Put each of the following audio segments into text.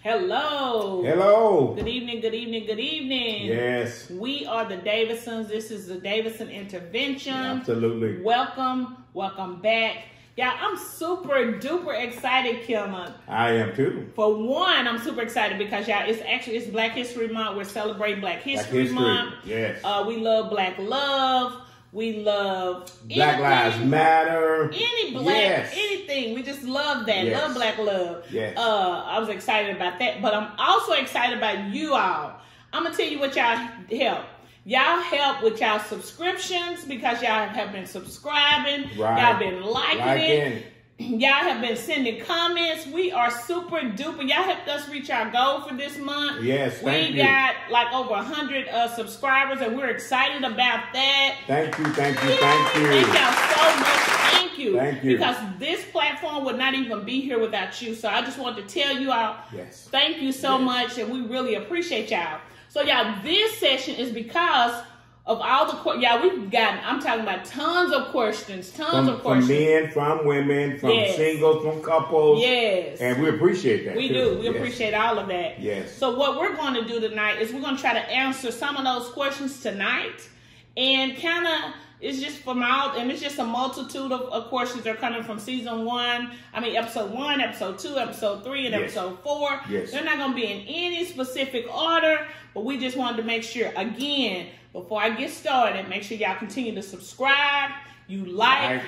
Hello. Hello. Good evening, good evening, good evening. Yes. We are the Davisons. This is the Davison intervention. Absolutely. Welcome back. Yeah, I'm super duper excited, Kenneth. I am too. For one, I'm super excited because y'all, it's Black History Month. We're celebrating Black History Month. Yes. We love Black love. We love Black Lives Matter. Anything. We just love that. Yes. Love Black love. Yes. I was excited about that, but I'm also excited about you all. I'm gonna tell you what y'all help. Y'all help with y'all subscriptions because y'all have been subscribing. Right. Y'all been liking it. Y'all have been sending comments. We are super duper. Y'all helped us reach our goal for this month. Yes, thank you. We got like over 100 subscribers, and we're excited about that. Thank you. Thank y'all so much. Thank you. Thank you. Because this platform would not even be here without you. So I just want to tell you all, yes, thank you so much, and we really appreciate y'all. So y'all, this session is because of all the we've gotten. I'm talking about tons of questions, from men, from women, from singles, from couples. Yes, and we appreciate that. We do. We appreciate all of that. Yes. So what we're going to do tonight is we're going to try to answer some of those questions tonight, and kind of it's just it's just a multitude of questions. They're coming from season 1. I mean, episode 1, episode 2, episode 3, and episode 4. Yes. They're not going to be in any specific order, but we just wanted to make sure again. Before I get started, make sure y'all continue to subscribe, you like,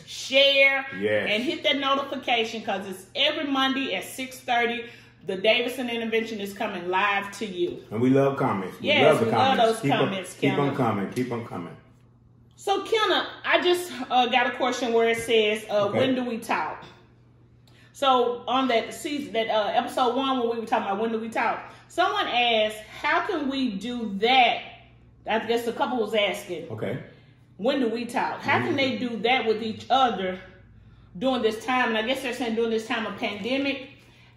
share, and hit that notification because it's every Monday at 6:30. The Davison intervention is coming live to you. And we love comments. We love those comments, Keep on coming. Keep on coming. So, Kenneth, I just got a question where it says, when do we talk? So, on that season, episode 1, when we were talking about when do we talk, someone asked, how can we do that? I guess the couple was asking, when do we talk? How can they do that with each other during this time? And I guess they're saying during this time of pandemic,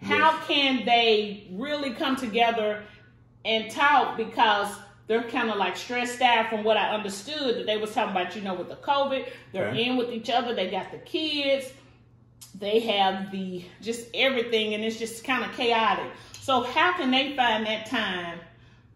how can they really come together and talk because they're kind of like stressed out from what I understood that they was talking about, with the COVID. They're in with each other. They got the kids. They have just everything, and it's just kind of chaotic. So how can they find that time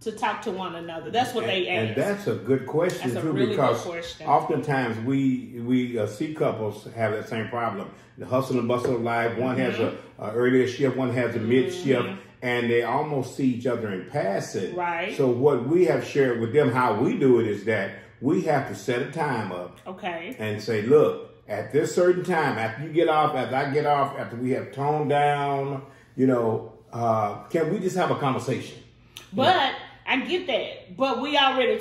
to talk to one another? That's what they ask. And that's a good question, that's too, really because good question. Oftentimes we see couples have that same problem. The hustle and bustle of life. One has a earlier shift, one has a mid shift, and they almost see each other in passing. Right. So what we have shared with them, how we do it, is that we have to set a time up. Okay. And say, look, at this certain time, after you get off, after I get off, after we have toned down, can we just have a conversation? But I get that, but we already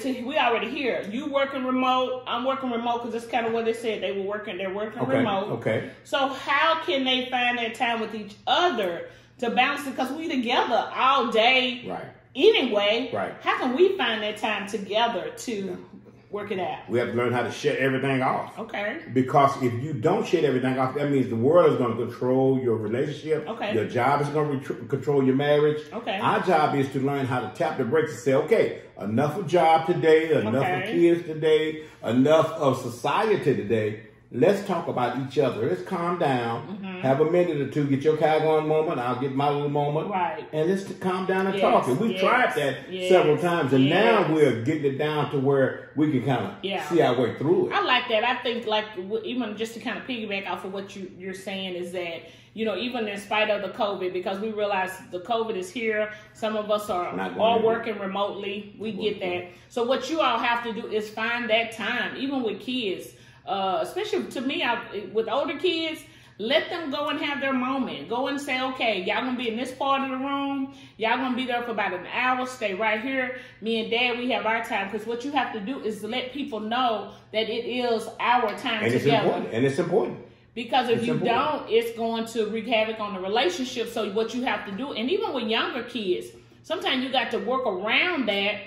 here. You working remote, I'm working remote because that's kind of what they said. They're working remote. Okay. So how can they find that time with each other to balance it? Because we together all day. Right. Anyway. Right. How can we find that time together to work it out? We have to learn how to shut everything off. Okay. Because if you don't shut everything off, that means the world is going to control your relationship. Okay. Your job is going to control your marriage. Okay. Our job is to learn how to tap the brakes and say, okay, enough of job today, enough of kids today, enough of society today. Let's talk about each other. Let's calm down. Have a minute or two. Get your Calgon moment. I'll get my little moment. Right. And let's calm down and talk. And we've tried that several times. And now we're getting it down to where we can kind of see our way through it. I like that. I think even just to kind of piggyback off of what you're saying is that, even in spite of the COVID, because we realize the COVID is here. Some of us are all working remotely. We get that. So what you all have to do is find that time, even with kids. Especially to me, with older kids, let them go and have their moment. Go and say, okay, y'all gonna be in this part of the room. Y'all gonna be there for about an hour. Stay right here. Me and Dad, we have our time. Because what you have to do is to let people know that it is our time together. It's important. Because if you don't, it's going to wreak havoc on the relationship. So what you have to do, and even with younger kids, sometimes you got to work around that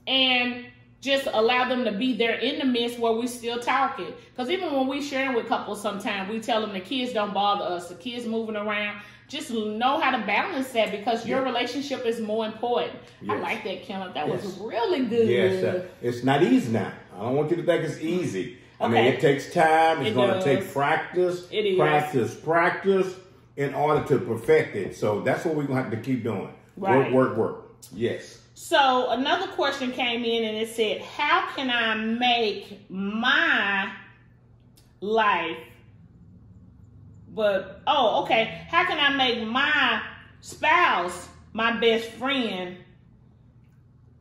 and just allow them to be there in the midst where we still talking. Because even when we sharing with couples sometimes, we tell them the kids don't bother us. The kids moving around. Just know how to balance that because your relationship is more important. I like that, Kenneth. That was really good. Yes, it's not easy now. I don't want you to think it's easy. I mean, it takes time. It's going to take practice. It is. Practice. in order to perfect it. So that's what we're going to have to keep doing. Right. Work. Yes. So another question came in and it said, how can I make my life, how can I make my spouse my best friend,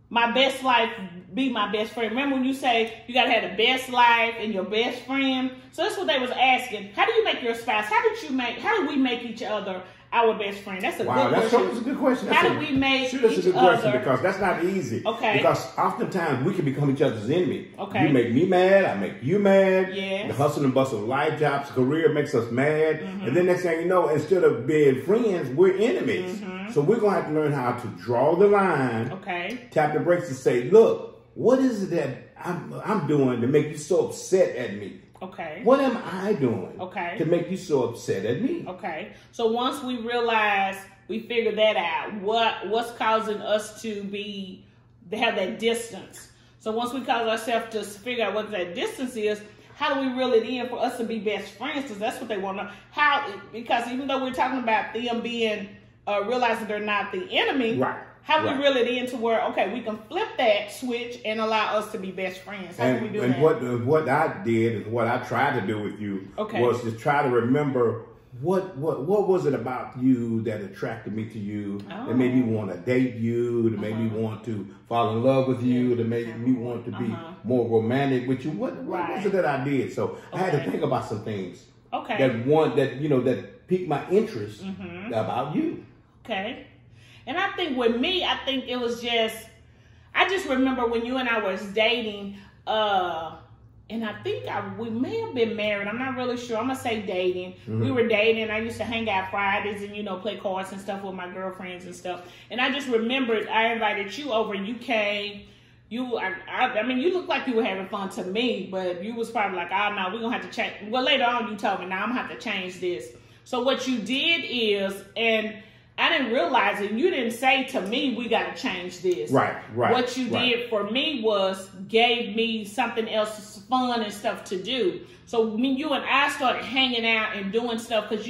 my best life be my best friend? Remember when you say you got to have the best life and your best friend? So that's what they was asking. How do you make your spouse? How do we make each other our best friend? That's a good question. That's a good question. How do we make each other? That's a good question because that's not easy. Okay. Because oftentimes we can become each other's enemy. Okay. You make me mad, I make you mad. Yes. The hustle and bustle of life, jobs, career makes us mad. Mm-hmm. And then next thing you know, instead of being friends, we're enemies. Mm-hmm. So we're going to have to learn how to draw the line. Okay. Tap the brakes and say, look, what is it that I'm doing to make you so upset at me? Okay. What am I doing to make you so upset at me? Okay. So once we realize, we figure that out, what's causing us to have that distance. So once we cause ourselves to figure out what that distance is, how do we reel it in for us to be best friends? Because that's what they want to know. Because even though we're talking about them being, realizing they're not the enemy, right. How do we reel it in to where, we can flip that switch and allow us to be best friends? How do we do that? And what I did is what I tried to do with you was to try to remember what was it about you that attracted me to you, that made me want to date you, that made me want to fall in love with you, that made me want to be more romantic with you. What was it that I did? So I had to think about some things that piqued my interest about you. Okay. And I think with me, it was I just remember when you and I was dating, and I think we may have been married. I'm not really sure. I'm going to say dating. Mm-hmm. We were dating. I used to hang out Fridays and, play cards and stuff with my girlfriends and stuff. And I just remembered I invited you over. You came. You looked like you were having fun to me, but you was probably like, oh, no, we're going to have to change. Well, later on, you told me, now I'm going to have to change this. So what you did is, and I didn't realize it. You didn't say to me, we got to change this. Right. What you did for me was gave me something else fun and stuff to do. So when you and I started hanging out and doing stuff, because,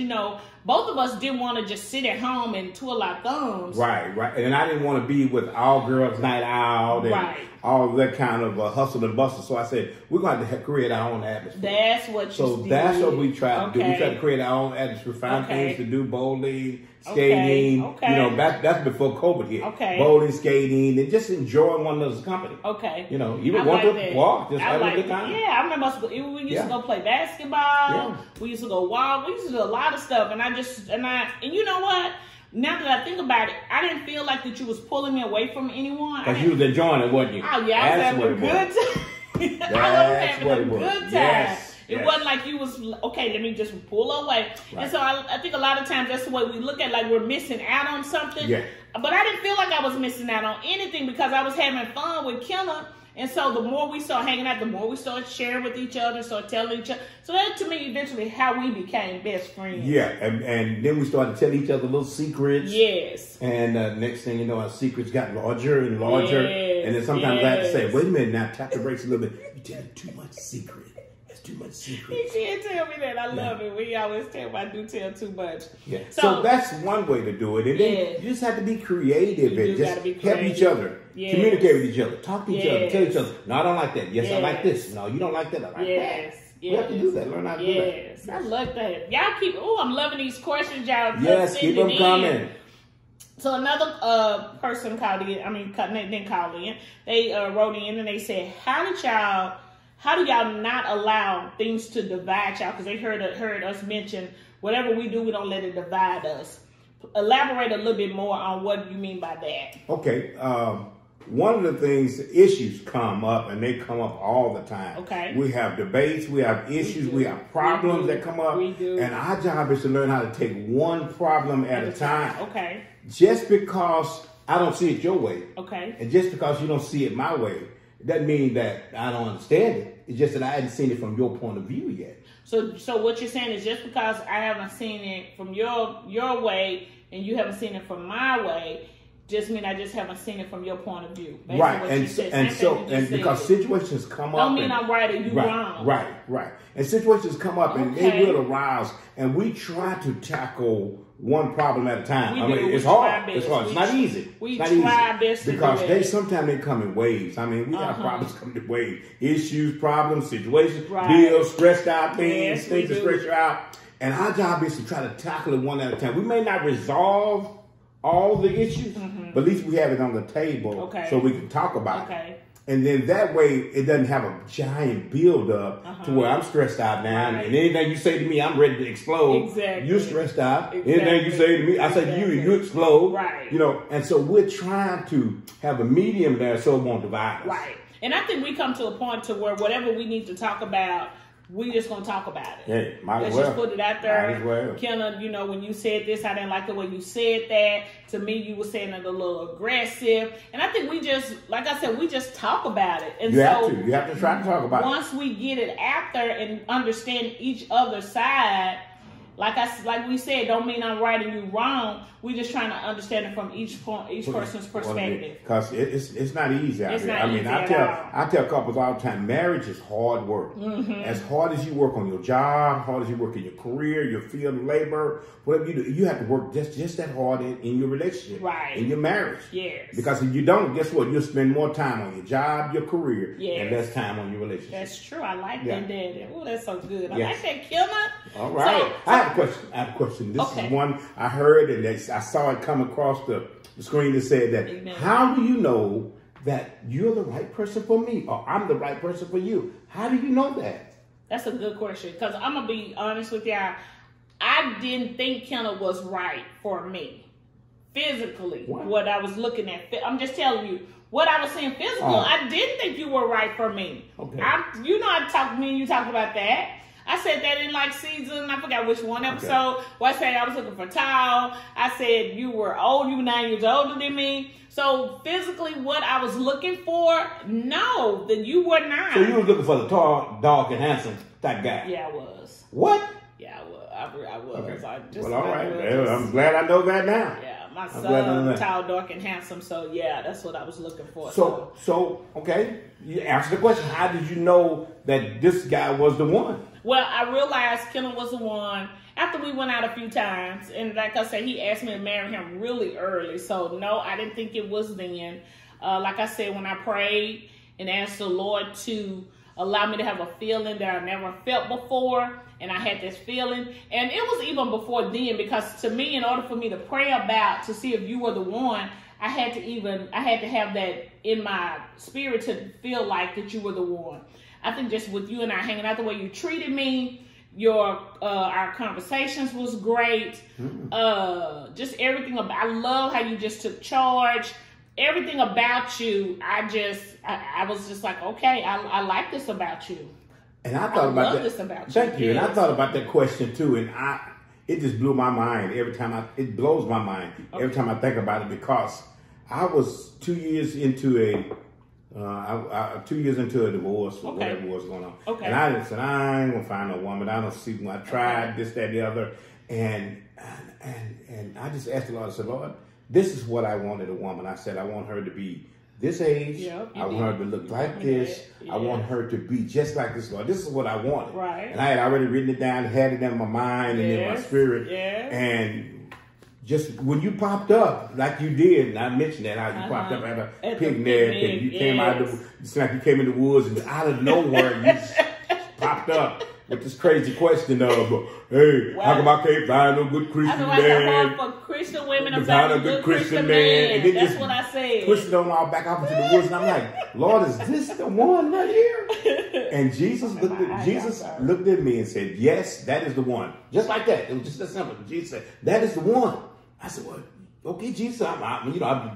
both of us didn't want to just sit at home and twiddle our thumbs. Right. And I didn't want to be with all girls night out and all that kind of hustle and bustle. So I said, we're going to have to create our own atmosphere. That's what you So did. that's what we tried to do. We tried to create our own atmosphere, find things to do, bowling, skating. Okay. That's before COVID hit. Okay. Bowling, skating, and just enjoying one another's company. Okay. Even one to walk, just having a good time. Yeah, I remember we used to go play basketball. Yeah. We used to go walk. We used to do a lot of stuff. And you know what? Now that I think about it, I didn't feel like that you was pulling me away from anyone. Because you was enjoying it, wasn't you? Oh, yeah, I was having a good time. I was having a good time. Yes. It wasn't like you was, let me just pull away. Right. And so I think a lot of times that's the way we look at like we're missing out on something. Yeah. But I didn't feel like I was missing out on anything because I was having fun with Kenneth. And so the more we started hanging out, the more we started sharing with each other, started telling each other. So that to me eventually how we became best friends. Yeah, and then we started telling each other little secrets. Yes. And next thing you know, our secrets got larger and larger. Yes. And then sometimes I had to say, wait a minute now, tap the brakes a little bit. You're telling too much secret. Too much secret. He did tell me that. I love it. We always tell him I do tell too much. Yeah. So that's one way to do it. And then you just have to be creative and just help each other. Yes. Communicate with each other. Talk to each other. Tell each other, no, I don't like that. Yes, I like this. No, you don't like that. I like that. We have to do that. Learn how to do that. Yes. I love that. Y'all I'm loving these questions y'all keep them coming. So another person called in. Didn't call in. They wrote in and they said, how do y'all not allow things to divide y'all? Because they heard us mention whatever we do, we don't let it divide us. Elaborate a little bit more on what you mean by that. Okay. One of the things, issues come up, and they come up all the time. Okay. We have debates, we have issues, we have problems that come up. We do. And our job is to learn how to take one problem at a time. Okay. Just because I don't see it your way. Okay. And just because you don't see it my way, doesn't mean that I don't understand it. It's just that I hadn't seen it from your point of view yet. So what you're saying is just because I haven't seen it from your way and you haven't seen it from my way, just mean I just haven't seen it from your point of view. Basically right, and because situations come up. Don't mean I'm right and you wrong. Right. And situations come up and they will arise, and we try to tackle one problem at a time. It's hard. It's hard. It's not easy. We try best because sometimes they come in waves. I mean, we have problems coming in waves, issues, problems, situations, bills, stressed out things that stress you out. And our job is to try to tackle it one at a time. We may not resolve all the issues, but at least we have it on the table so we can talk about it. And then that way, it doesn't have a giant build-up to where I'm stressed out now. And anything you say to me, I'm ready to explode. Exactly. You're stressed out. Anything you say to me, I say to you, you explode. Right. You know, and so we're trying to have a medium there so it won't divide us. Right. And I think we come to a point to where whatever we need to talk about, we just gonna talk about it. Hey, Let's just put it out there. Might as well. Kenneth, you know, when you said this, I didn't like the way you said that. To me, you were saying it a little aggressive. And I think we just, like I said, we just talk about it. And you have to try to talk about it. Once we get it out there and understand each other's side, like we said, don't mean I'm right and you wrong. We're just trying to understand it from each person's perspective. Because it's not easy out there. I tell couples all the time, marriage is hard work. As hard as you work on your job, hard as you work in your career, your field of labor, whatever you do, you have to work just that hard in your relationship, in your marriage. Yes. Because if you don't, guess what? You'll spend more time on your job, your career, and less time on your relationship. That's true. I like that, Daddy. Oh, that's so good. I like that, Kenneth. All right. I have a question. This is one I heard, and I saw it come across the screen that said that, how do you know that you're the right person for me, or I'm the right person for you? How do you know that? That's a good question, because I'm going to be honest with y'all. I didn't think Kenneth was right for me. Physically, what I was looking at. I'm just telling you, what I was saying physical, I didn't think you were right for me. Okay. You talked about that. I said that in like season, I forgot which one episode, where I said I was looking for tall. I said you were old, you were 9 years older than me. So physically what I was looking for, no, then you were not. So you were looking for the tall, dark, and handsome type guy? Yeah, I was. What? Yeah, I was. I was. Okay. Well, all right. I'm glad I know that now. Yeah, my son, tall, dark, and handsome. So yeah, that's what I was looking for. So okay. You answer the question. How did you know that this guy was the one? Well, I realized Kenneth was the one after we went out a few times. And like I said, he asked me to marry him really early. So, no, I didn't think it was then. Like I said, when I prayed and asked the Lord to allow me to have a feeling that I never felt before, and I had this feeling. And it was even before then, because to me, in order for me to pray about, to see if you were the one, I had to have that in my spirit to feel like that you were the one. I think just with you and I hanging out, the way you treated me, our conversations was great. Just everything about, I love how you just took charge. Everything about you, I was just like, okay, I like this about you. And I thought about that. This about you. Thank you. And I thought about that question too, and it just blew my mind every time. It blows my mind every time I think about it, because I was 2 years into a 2 years into a divorce or whatever was going on. And I said, I ain't gonna find no woman. I don't see one. I tried this, that, the other, and I just asked the Lord. I said, Lord, this is what I wanted a woman. I said, I want her to be this age. I want her to look like this. I want her to be just like this, Lord. This is what I wanted. Right. And I had already written it down, had it in my mind and in my spirit. And just when you popped up like you did, and I mentioned that, how you popped up at a picnic, and you came out it's like you came in the woods, and out of nowhere you just popped up with this crazy question of, hey, how come I can't find no good Christian man? For Christian women, I'm find a good Christian man. And then that's what I said. Pushed on all back off into the woods, and I'm like, Lord, is this the one right here? And Jesus looked at me and said, yes, that is the one. Just like that. It was just that simple. Jesus said, that is the one. I said, well, okay, Jesus,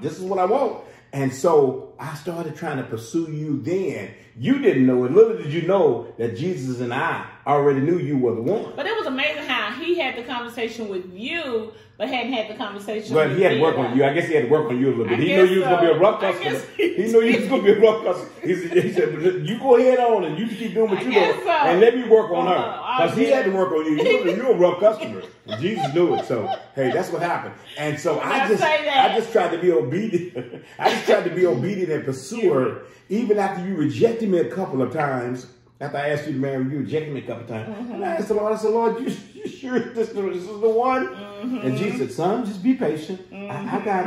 this is what I want. And so I started trying to pursue you then. You didn't know it. Little did you know that Jesus and I already knew you were the one. But it was amazing how he had the conversation with you, but hadn't had the conversation but with he had to work Leah. on you. I guess he had to work on you a little bit. He knew you was going to be a rough customer. He knew you was going to be a rough customer. He said, you go ahead on and you keep doing what you're doing. So. And let me work on her. Because he had to work on you. You're a rough customer. And Jesus knew it. So, hey, that's what happened. And so I just tried to be obedient. I just tried to be obedient and pursue her. Even after you rejected me a couple of times. After I asked you to marry me, you rejected me a couple of times. And I asked the Lord, you sure this is the one? And Jesus said, son, just be patient. I got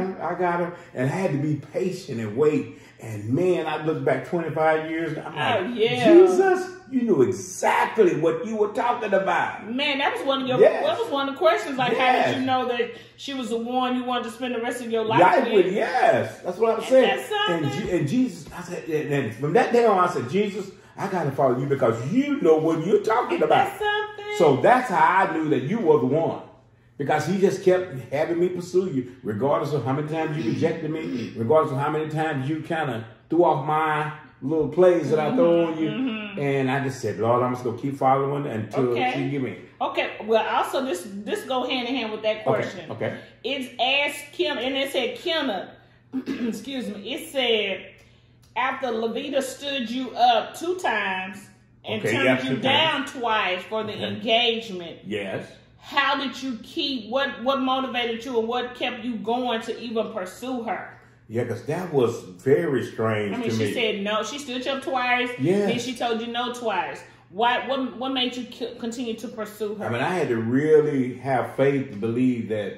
her. And I had to be patient and wait. And man, I look back 25 years, and I'm like, Jesus, you knew exactly what you were talking about. Man, that was one of your that was one of the questions. Like, how did you know that she was the one you wanted to spend the rest of your life with? Yes, that's what I was saying. And Jesus, I said, and from that day on, I said, Jesus, I got to follow you because you know what you're talking about. So that's how I knew that you were the one. Because he just kept having me pursue you, regardless of how many times you rejected me, regardless of how many times you kind of threw off my little plays that I throw on you. And I just said, Lord, I'm just going to keep following until you give me. Okay. Well, also, this go hand in hand with that question. Okay. It's asked Kenneth, and it said, Kenneth, excuse me, it said, after LAVIDA stood you up 2 times and turned you down twice for the engagement. Yes. How did you keep, what motivated you, or what kept you going to even pursue her? Yeah, because that was very strange to me. She said no. She stood you up twice. Yeah. Then she told you no twice. What made you continue to pursue her? I mean, I had to really have faith to believe that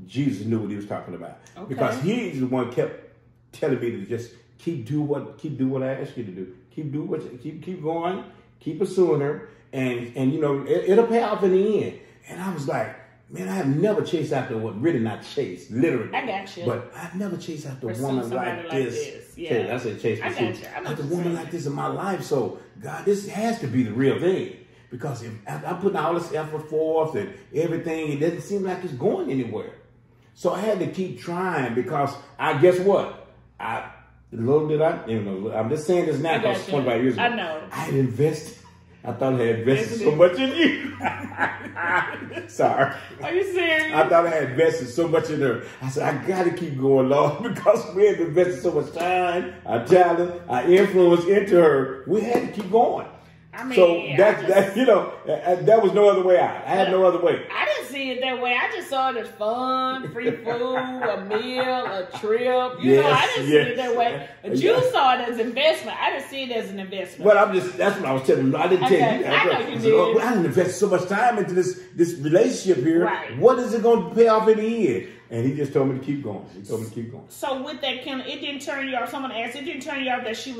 Jesus knew what he was talking about. Okay. Because he's the one kept telling me to just keep do what I asked you to do. Keep going, keep pursuing her, and you know it'll pay off in the end. And I was like, man, I have never chased after one, really not chased, literally. I got you. But I've never chased after a woman like this. Yeah. I said chase. I got you. After a woman like this in my life. So, God, this has to be the real thing. Because if I'm putting all this effort forth and everything, it doesn't seem like it's going anywhere. So I had to keep trying because guess what? Little did I, I'm just saying this now because 25 years ago. I know. I had invested. I thought I had invested so much in you. Sorry. Are you serious? I thought I had invested so much in her. I said, I got to keep going, Lord, because we had invested so much time, our talent, our influence into her. We had to keep going. I mean, so that was no other way out. I had no other way. I didn't see it that way. I just saw it as fun, free food, a meal, a trip. You know, I didn't see it that way. But you saw it as investment. I didn't see it as an investment. Well, that's what I was telling you. I didn't tell you. I know you did. I didn't invest so much time into this relationship here. Right. What is it going to pay off in the end? And he just told me to keep going. He told me to keep going. So with that, Kenneth, it didn't turn you off. Someone asked, it didn't turn you off that she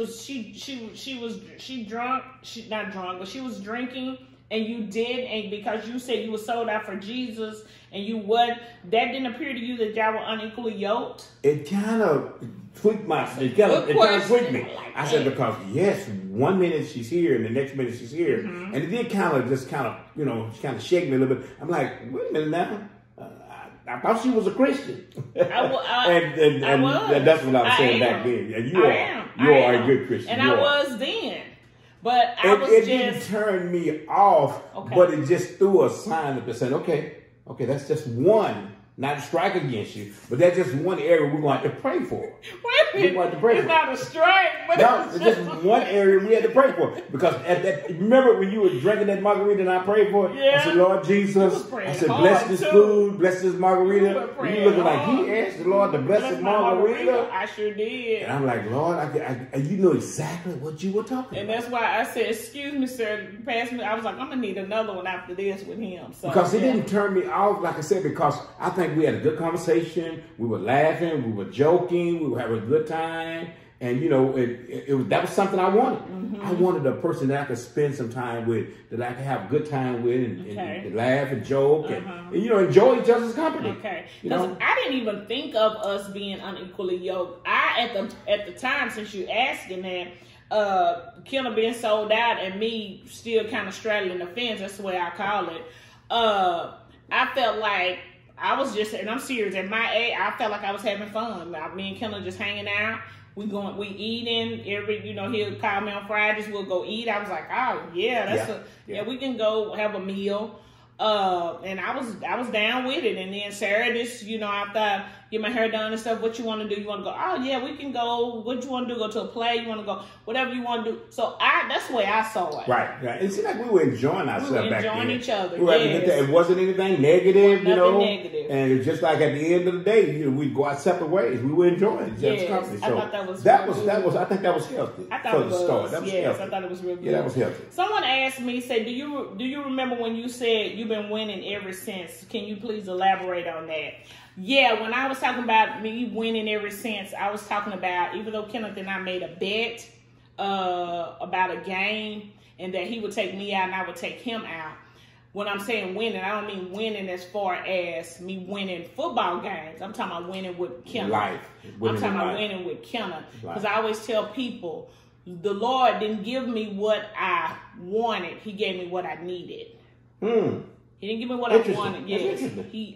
not drunk, but she was drinking, and you did, and because you said you were sold out for Jesus, and that didn't appear to you that y'all were unequally yoked? It kind of tweaked it kind of tweaked me. I said, because yes, one minute she's here, and the next minute she's here, and it did kind of shake me a little bit. I'm like, wait a minute now. I thought she was a Christian. and that's what I was saying back then. And you are a good Christian. And I was then. But it didn't turn me off, but it just threw a sign up that said, okay, that's just one. Not to strike against you, but that's just one area we're going to have to pray for. Wait a minute. It's not a strike. But no, it's just one area we had to pray for. Because remember when you were drinking that margarita and I prayed for it? Yeah. I said, Lord Jesus, I said, bless this food, bless this margarita. You looking like he asked the Lord to bless this margarita. I sure did. And I'm like, Lord, you know exactly what you were talking about. And that's why I said, excuse me, sir, pass me. I was like, I'm going to need another one after this with him. So, because it didn't turn me off, like I said, because I think we had a good conversation. We were laughing. We were joking. We were having a good time. And, that was something I wanted. I wanted a person that I could spend some time with, that I could have a good time with and laugh and joke and enjoy each other's company. Okay. Because I didn't even think of us being unequally yoked. At the time, since you asking that, Kenneth being sold out and me still kind of straddling the fence, that's the way I call it, I felt like I was just, and I'm serious, at my age, I felt like I was having fun. Me and Kenneth just hanging out. We eating every, you know, he'll call me on Fridays. We'll go eat. I was like, oh yeah, we can go have a meal. And I was down with it. And then Sarah, this, you know, after I get my hair done and stuff, what you want to do? You want to go, oh yeah, we can go. What you want to do? Go to a play? You want to go, whatever you want to do. So that's the way I saw it. Right. It seemed like we were enjoying ourselves back then. Enjoying each other. It wasn't anything negative, you know. Negative. And it's just like at the end of the day, you know, we'd go our separate ways. We were enjoying each other's company. So I thought I think that was healthy. I thought it was. I thought it was real good. Yeah, that was healthy. Someone asked me, said, do you remember when you said you've been winning ever since? Can you please elaborate on that? Yeah, when I was talking about me winning ever since, I was talking about, even though Kenneth and I made a bet about a game and that he would take me out and I would take him out. When I'm saying winning, I don't mean winning as far as me winning football games. I'm talking about winning with Kenneth. I'm talking about winning with Kenneth. Because I always tell people, the Lord didn't give me what I wanted. He gave me what I needed. He didn't give me what I wanted. Yes,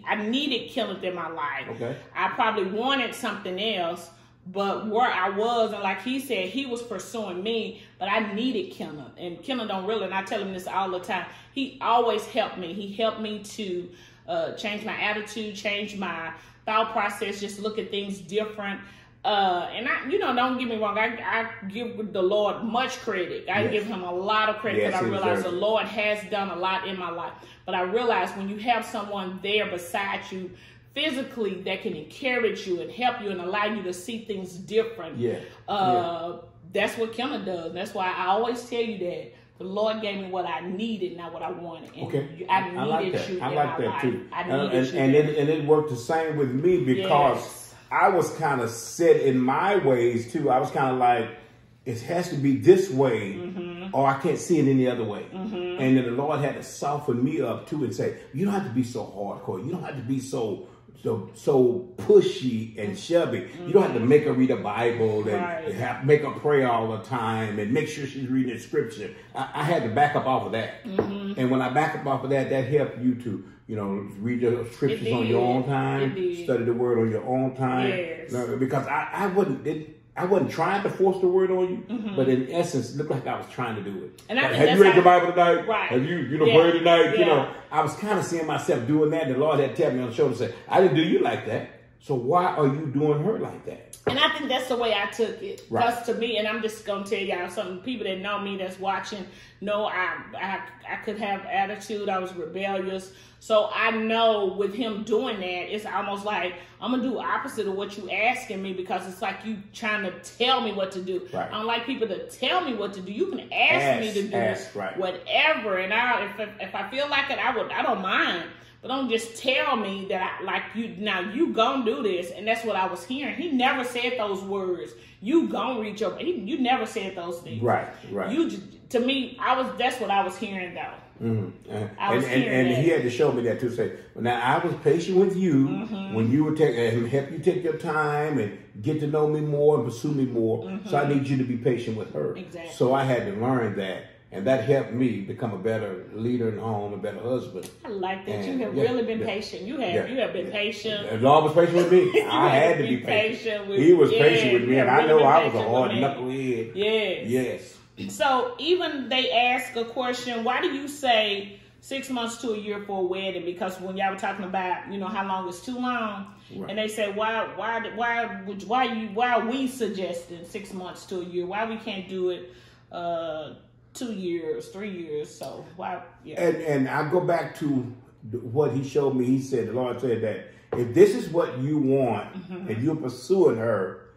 I needed Kenneth in my life. Okay. I probably wanted something else, but where I was, and like he said, he was pursuing me, but I needed Kenneth. And Kenneth don't really, and I tell him this all the time, he always helped me. He helped me to change my attitude, change my thought process, just look at things different. And I, you know, don't get me wrong, I give the Lord much credit. I give him a lot of credit because I realize the Lord has done a lot in my life. But I realize when you have someone there beside you physically that can encourage you and help you and allow you to see things different, that's what Kenneth does. That's why I always tell you that the Lord gave me what I needed, not what I wanted. And I needed you in my life. Too. I needed you. And it worked the same with me because I was kind of set in my ways too. I was kind of like, it has to be this way or I can't see it any other way. And then the Lord had to soften me up too and say, you don't have to be so hardcore. You don't have to be so pushy and shovey. You don't have to make her read a Bible and make her pray all the time and make sure she's reading the scripture. I had to back up off of that. And when I back up off of that, that helped you to, you know, read your scriptures on your own time, study the word on your own time. Because I wasn't trying to force the word on you, but in essence, it looked like I was trying to do it. And have you read the Bible tonight? Right. Have you prayed tonight? You know, I was kind of seeing myself doing that. And the Lord had tapped me on the shoulder and said, I didn't do you like that. So why are you doing her like that? And I think that's the way I took it. Because to me, and I'm just going to tell y'all something, people that know me that's watching know I could have attitude. I was rebellious. So I know with him doing that, it's almost like I'm going to do opposite of what you asking me because it's like you trying to tell me what to do. I don't like people to tell me what to do. You can ask me to do whatever. And if I feel like it, I don't mind. But don't just tell me that you gonna do this. And that's what I was hearing. He never said those words. You gonna reach up. You never said those things. Right. To me, that's what I was hearing though. And he had to show me that too. Say, now I was patient with you when you would help you take your time and get to know me more and pursue me more. So I need you to be patient with her. Exactly. So I had to learn that. And that helped me become a better leader in the home, a better husband. I like that. You have really been patient. You have been patient. The Lord was patient with me. I had to be patient. He was patient with me, and I know I was a hard knucklehead. Yes. So even they ask a question, why do you say 6 months to a year for a wedding? Because when y'all were talking about, you know, how long is too long, and they say why are we suggesting 6 months to a year? Why we can't do it 2 years, 3 years? So why? And I go back to what he showed me. He said, the Lord said that if this is what you want and you're pursuing her,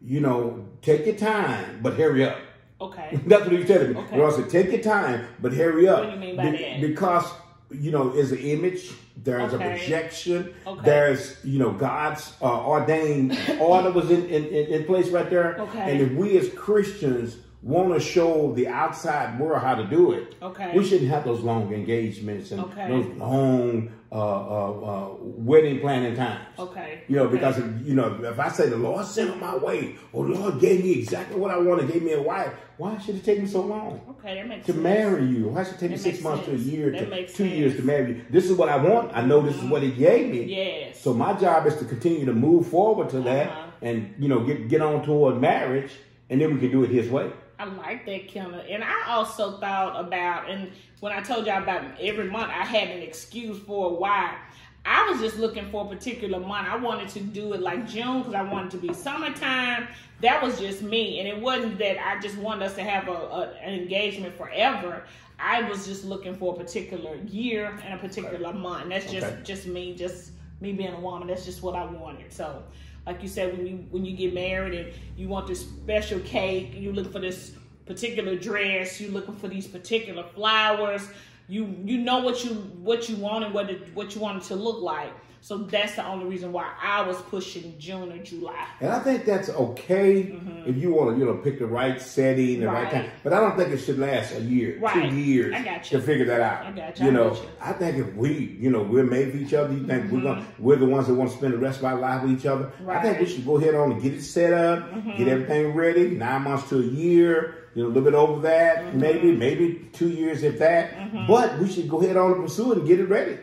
you know, take your time, but hurry up. Okay. That's what he said to me. The Lord said, take your time, but hurry up. What do you mean by that? Because, you know, there's an image, there's a projection, there's, you know, God's ordained order was in place right there. And if we as Christians want to show the outside world how to do it, we shouldn't have those long engagements and those long wedding planning times. Because if I say the Lord sent on my way, or Lord gave me exactly what I wanted, gave me a wife, why should it take me so long? That makes to sense. Marry you? Why should it take me 6 months to a year to 2 years to marry you? This is what I want. I know this is what He gave me. Yes. So my job is to continue to move forward to that, and get on toward marriage, and then we can do it His way. I like that, Kenneth. And I also thought about, and when I told y'all about every month, I had an excuse for why. I was just looking for a particular month. I wanted to do it like June because I wanted to be summertime. That was just me. And it wasn't that I just wanted us to have an engagement forever. I was just looking for a particular year and a particular month. And that's just me being a woman. That's just what I wanted. So, like you said, when you get married and you want this special cake, you look for this particular dress, you looking for these particular flowers. You know what you want and what you want it to look like. So that's the only reason why I was pushing June or July. And I think that's okay if you want to, pick the right setting, the right time. But I don't think it should last a year, 2 years to figure that out. I got you. I think if we're made for each other, you think we're the ones that want to spend the rest of our life with each other. I think we should go ahead on and get it set up, get everything ready, 9 months to a year. A little bit over that, maybe 2 years if that. But we should go ahead on and pursue it and get it ready.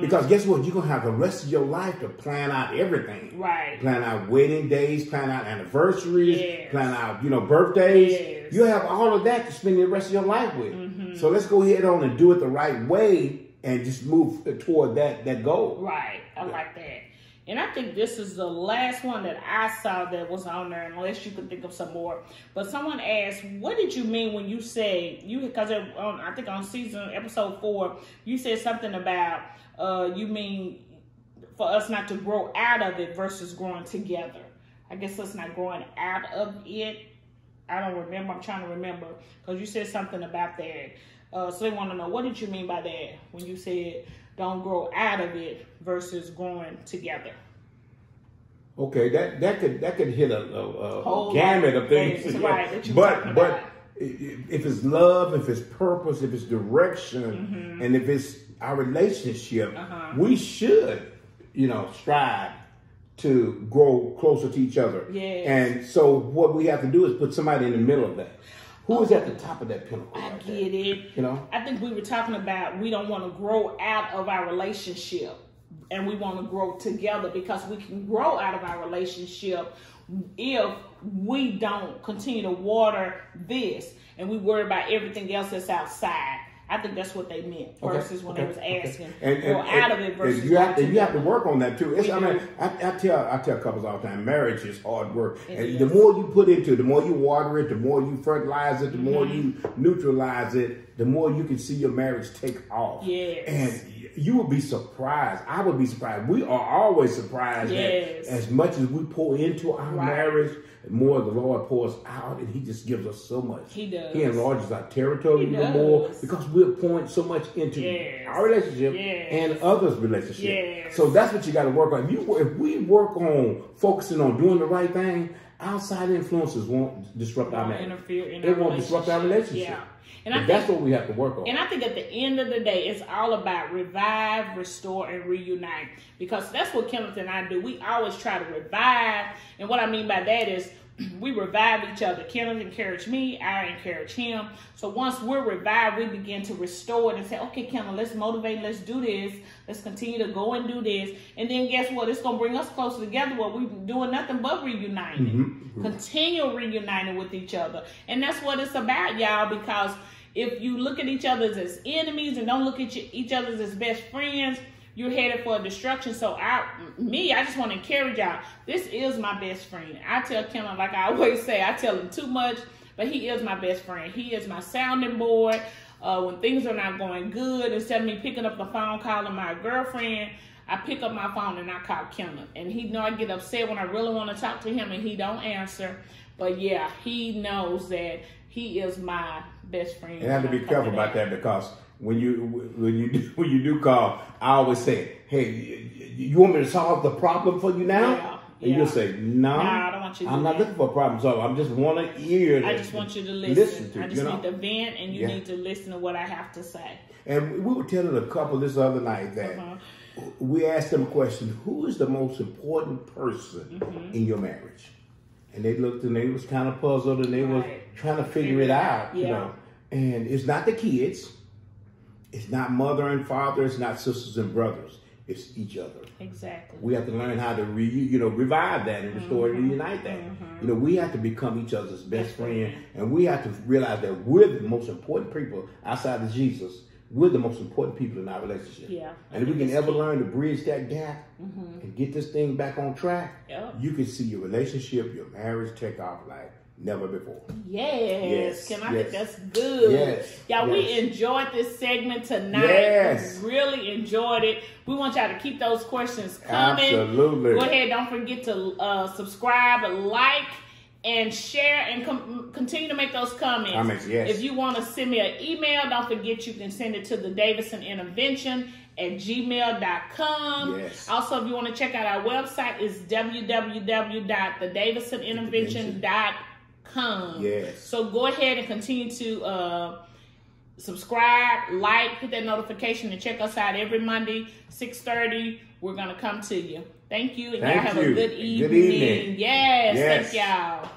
Because guess what? You're going to have the rest of your life to plan out everything. Plan out wedding days, plan out anniversaries, plan out, birthdays. Yes. You have all of that to spend the rest of your life with. So let's go ahead on and do it the right way and just move toward that goal. I like that. And I think this is the last one that I saw that was on there, unless you could think of some more. But someone asked, what did you mean when you said, because I think on episode 4, you said something about, you mean for us not to grow out of it versus growing together. I guess us not growing out of it. I don't remember. I'm trying to remember. Because you said something about that. So they want to know, what did you mean by that when you said don't grow out of it versus growing together? Okay, that could hit a gamut of things. But if it's love, if it's purpose, if it's direction, and if it's our relationship, we should, strive to grow closer to each other. Yes. And so what we have to do is put somebody in the middle of that. Who is at the top of that pinnacle? I get it. I think we were talking about we don't want to grow out of our relationship, and we want to grow together, because we can grow out of our relationship if we don't continue to water this and we worry about everything else that's outside. I think that's what they meant versus when they was asking grow out of it versus you have to work on that too. I tell couples all the time, marriage is hard work. And the more you put into it, the more you water it, the more you fertilize it, the more you neutralize it, the more you can see your marriage take off. Yes. And you would be surprised. I would be surprised. We are always surprised that as much as we pour into our marriage, the more the Lord pours out, and He just gives us so much. He does. He enlarges our territory even more, because we're pouring so much into our relationship and others' relationship. Yes. So that's what you got to work on. If we work on focusing on doing the right thing, outside influences won't disrupt our marriage. It won't disrupt our relationship. Yeah. And that's what we have to work on. And I think at the end of the day, it's all about revive, restore, and reunite. Because that's what Kenneth and I do. We always try to revive. And what I mean by that is we revive each other. Kenneth encouraged me. I encourage him. So once we're revived, we begin to restore it and say, okay, Kenneth, let's motivate. Let's do this. Let's continue to go and do this. And then guess what? It's going to bring us closer together where we're doing nothing but reuniting. Continue reuniting with each other. And that's what it's about, y'all, because if you look at each other as enemies and don't look at each other as best friends, you're headed for destruction. So I just want to encourage y'all. This is my best friend. I tell Kenneth, like I always say, I tell him too much, but he is my best friend. He is my sounding board. When things are not going good, instead of me picking up the phone calling my girlfriend, I pick up my phone and I call Kenneth. And he know I get upset when I really want to talk to him and he don't answer. But yeah, he knows that he is my best friend. You have to be careful about that, because when you do call, I always say, hey, you want me to solve the problem for you now? And you'll say, no, I don't want you to I'm not looking for a problem solver. I just want an ear. I just want you to listen. To, I just need to vent, and you need to listen to what I have to say. And we were telling a couple this other night that we asked them a question: who is the most important person in your marriage? And they looked and they was kind of puzzled and they was trying to figure it out, you know. And it's not the kids, it's not mother and father, it's not sisters and brothers, it's each other. Exactly. We have to learn how to revive that and restore and reunite that. You know, we have to become each other's best friend, and we have to realize that we're the most important people outside of Jesus. We're the most important people in our relationship. Yeah. And if we can ever learn to bridge that gap and get this thing back on track, you can see your relationship, your marriage take off like never before. Yes. Can I think that's good? Yes. Y'all, we enjoyed this segment tonight. Yes. We really enjoyed it. We want y'all to keep those questions coming. Absolutely. Go ahead. Don't forget to subscribe, like, and share, and continue to make those comments. If you want to send me an email, don't forget you can send it to thedavisonintervention at gmail.com. Yes. Also, if you want to check out our website, it's www.thedavisonintervention.com. Yes. So go ahead and continue to subscribe, like, hit that notification, and check us out every Monday, 6:30. We're going to come to you. Thank you, and y'all have a good evening. Yes, thank y'all.